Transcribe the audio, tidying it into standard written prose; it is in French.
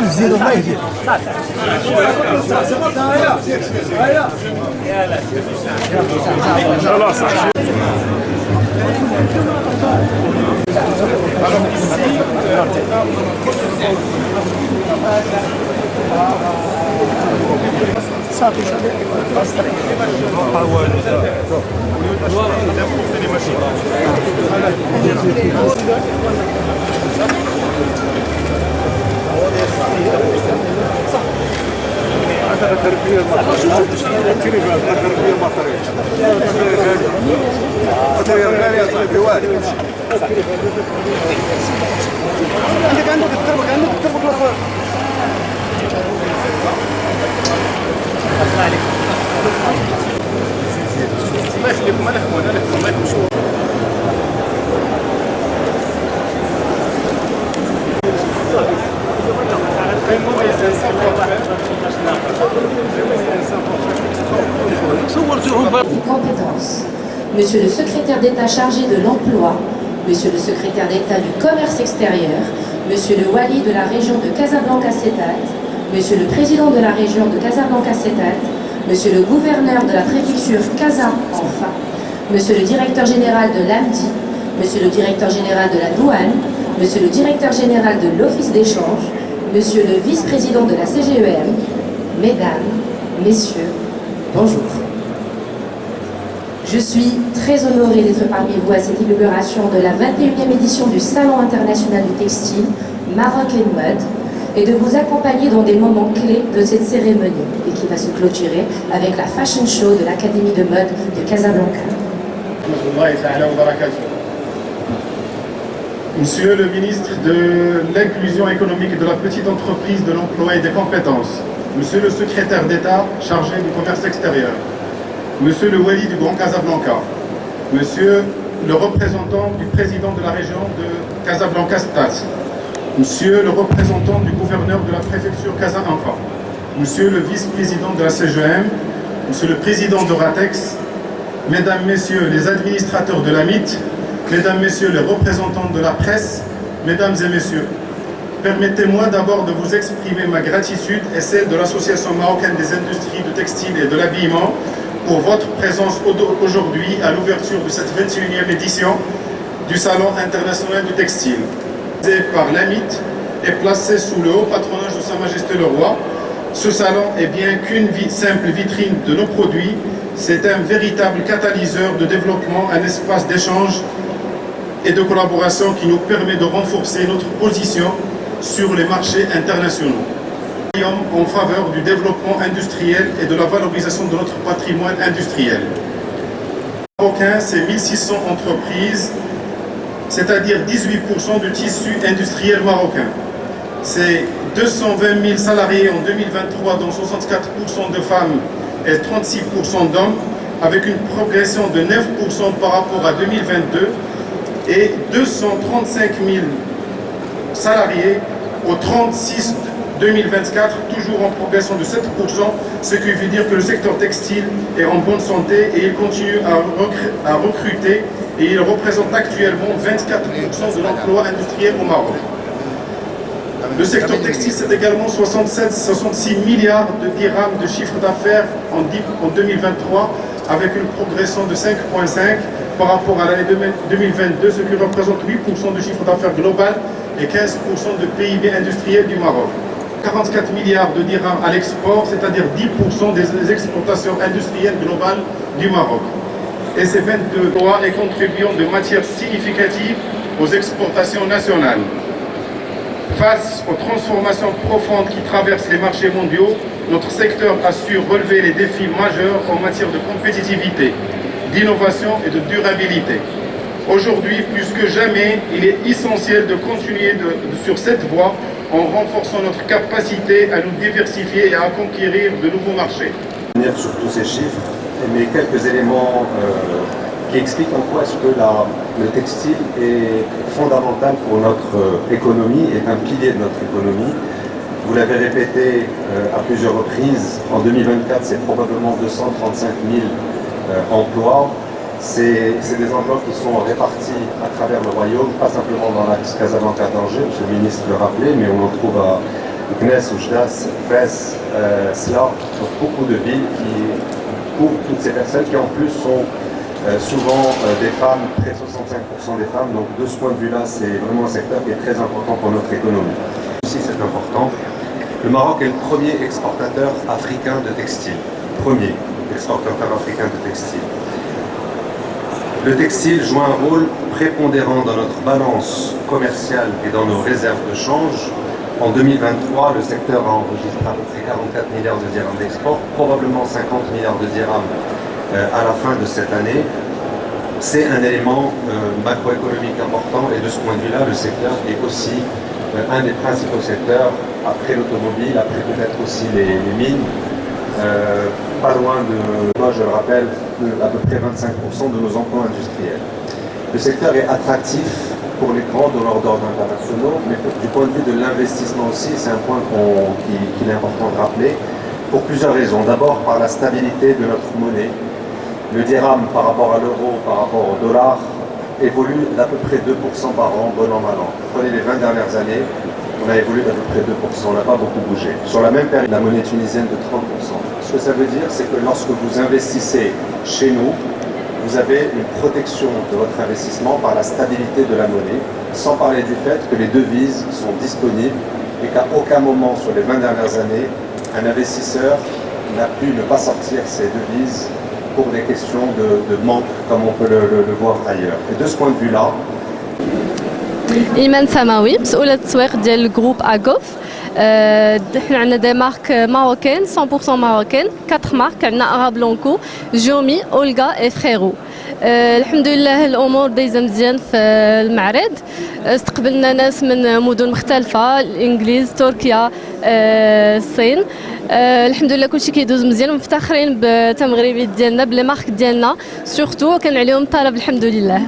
نزيدو ما يجي خلاص صافي Compétences. Monsieur le secrétaire d'État chargé de l'emploi, Monsieur le secrétaire d'État du commerce extérieur, Monsieur le wali de la région de Casablanca-Setat, Monsieur le président de la région de Casablanca-Setat, Monsieur le gouverneur de la préfecture Casa, enfin, Monsieur le directeur général de l'AMDI, Monsieur le directeur général de la douane, Monsieur le directeur général de l'Office d'échange, Monsieur le vice-président de la CGEM, Mesdames, Messieurs, bonjour. Je suis très honorée d'être parmi vous à cette inauguration de la 21e édition du Salon international du textile Maroc & Mode et de vous accompagner dans des moments clés de cette cérémonie et qui va se clôturer avec la Fashion Show de l'Académie de mode de Casablanca. Monsieur le ministre de l'Inclusion économique, de la petite entreprise, de l'emploi et des compétences, Monsieur le secrétaire d'État chargé du commerce extérieur, Monsieur le wali du Grand Casablanca, Monsieur le représentant du président de la région de Casablanca-Setat, Monsieur le représentant du gouverneur de la préfecture Casa-Enfant, Monsieur le vice-président de la CGM, Monsieur le président de Ratex, Mesdames, Messieurs les administrateurs de la MIT, Mesdames, Messieurs les représentants de la presse, Mesdames et Messieurs, permettez-moi d'abord de vous exprimer ma gratitude et celle de l'Association marocaine des industries du textile et de l'habillement pour votre présence aujourd'hui à l'ouverture de cette 21e édition du Salon international du textile. Par l'AMIT et placé sous le haut patronage de Sa Majesté le Roi, ce salon est bien qu'une simple vitrine de nos produits, c'est un véritable catalyseur de développement, un espace d'échange et de collaboration qui nous permet de renforcer notre position sur les marchés internationaux. En faveur du développement industriel et de la valorisation de notre patrimoine industriel. Marocain, c'est 1600 entreprises, c'est-à-dire 18% du tissu industriel marocain. C'est 220 000 salariés en 2023, dont 64% de femmes et 36% d'hommes, avec une progression de 9% par rapport à 2022 et 235 000 salariés au 36 2024, toujours en progression de 7%, ce qui veut dire que le secteur textile est en bonne santé et il continue à recruter et il représente actuellement 24% de l'emploi industriel au Maroc. Le secteur textile, c'est également 66 milliards de dirhams de chiffre d'affaires en 2023, avec une progression de 5,5 par rapport à l'année 2022, ce qui représente 8% de chiffre d'affaires global et 15% de PIB industriel du Maroc. 44 milliards de dirhams à l'export, c'est-à-dire 10% des exportations industrielles globales du Maroc. Et ces 22 droits et contribuant de matière significative aux exportations nationales. Face aux transformations profondes qui traversent les marchés mondiaux, notre secteur a su relever les défis majeurs en matière de compétitivité, d'innovation et de durabilité. Aujourd'hui, plus que jamais, il est essentiel de continuer sur cette voie en renforçant notre capacité à nous diversifier et à conquérir de nouveaux marchés. Sur tous ces chiffres, mais quelques éléments qui expliquent en quoi est-ce que le textile est fondamental pour notre économie, est un pilier de notre économie. Vous l'avez répété à plusieurs reprises, en 2024, c'est probablement 235 000 emplois. C'est des enveloppes qui sont réparties à travers le royaume, pas simplement dans l'axe Casablanca-Tanger, M. le ministre le rappelait, mais on en trouve à Gnes, Oujdas, Fès, Sla, donc beaucoup de villes qui couvrent toutes ces personnes qui en plus sont souvent des femmes, près de 65% des femmes, donc de ce point de vue-là, c'est vraiment un secteur qui est très important pour notre économie. Aussi, c'est important, le Maroc est le premier exportateur africain de textile, premier exportateur africain de textile. Le textile joue un rôle prépondérant dans notre balance commerciale et dans nos réserves de change. En 2023, le secteur a enregistré à peu près 44 milliards de dirhams d'export, probablement 50 milliards de dirhams à la fin de cette année. C'est un élément macroéconomique important et de ce point de vue-là, le secteur est aussi un des principaux secteurs, après l'automobile, après peut-être aussi les mines, pas loin de, moi je le rappelle, à peu près 25% de nos emplois industriels. Le secteur est attractif pour les grands donneurs d'ordre internationaux, mais du point de vue de l'investissement aussi, c'est un point qu'il est important de rappeler, pour plusieurs raisons. D'abord par la stabilité de notre monnaie. Le dirham par rapport à l'euro, par rapport au dollar, évolue d'à peu près 2% par an, bon an, mal an. Prenez les 20 dernières années, on a évolué d'à peu près 2%, on n'a pas beaucoup bougé. Sur la même période, la monnaie tunisienne de 30%. Ce que ça veut dire, c'est que lorsque vous investissez chez nous, vous avez une protection de votre investissement par la stabilité de la monnaie, sans parler du fait que les devises sont disponibles et qu'à aucun moment sur les 20 dernières années, un investisseur n'a pu ne pas sortir ses devises pour des questions de manque, comme on peut le voir ailleurs. Et de ce point de vue-là, إيمان سماوي مسؤولة التسويق ديال الجروب أغوف. حنا عندنا دي مارك ماروكين 100% ماروكين 4 مارك عندنا أغا بلونكو جومي أولغا إي فريرو. الحمد لله الأمور دايزة مزيان في المعرض. استقبلنا ناس من مدن مختلفة الإنجليز تركيا الصين. الحمد لله كلشي كيدوز مزيان ومفتخرين بالتمغربي ديالنا بلي مارك ديالنا سورتو كان عليهم الطلب الحمد لله.